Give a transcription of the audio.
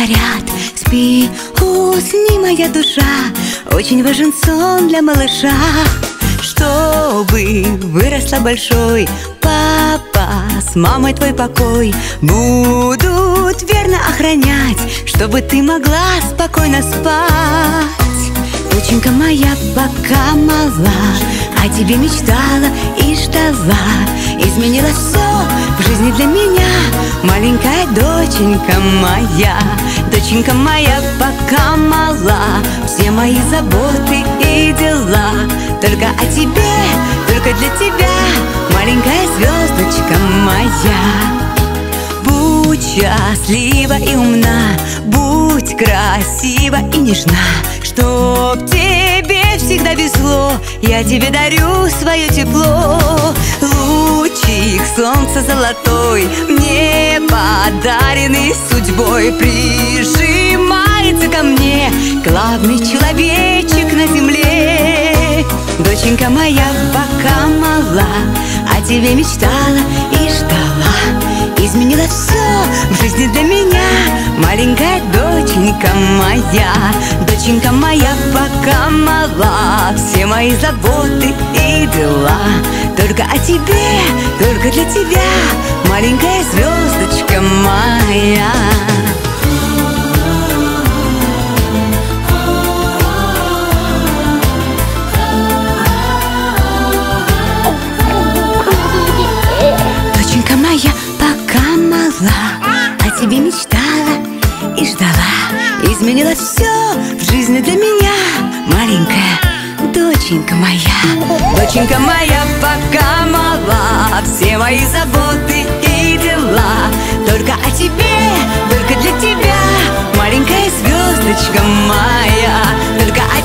говорят: спи, усни, моя душа. Очень важен сон для малыша. Чтобы выросла большой, папа с мамой твой покой будут верно охранять, чтобы ты могла спокойно спать. Доченька моя пока мала, о тебе мечтала и ждала. Изменила все в жизни для меня, маленькая доченька моя. Доченька моя пока мала, все мои заботы и дела только о тебе, только для тебя, маленькая звездочка моя. Будь счастлива и умна, будь красива и нежна, чтоб тебе всегда везло, я тебе дарю свое тепло. Лучик солнца золотой, мне подаренный судьбой, прижимается ко мне главный человечек на земле. Доченька моя пока мала, о тебе мечтала и ждала. Изменила все в жизни для меня, маленькая доченька моя. Доченька моя пока мала, все мои заботы и дела только о тебе, только для тебя, маленькая звездочка моя. Доченька моя пока мала, о тебе мечтала и ждала. Изменила все в жизни для меня, маленькая доченька моя. Доченька моя пока мала, все мои заботы и дела только о тебе, только для тебя, маленькая звездочка моя. Только о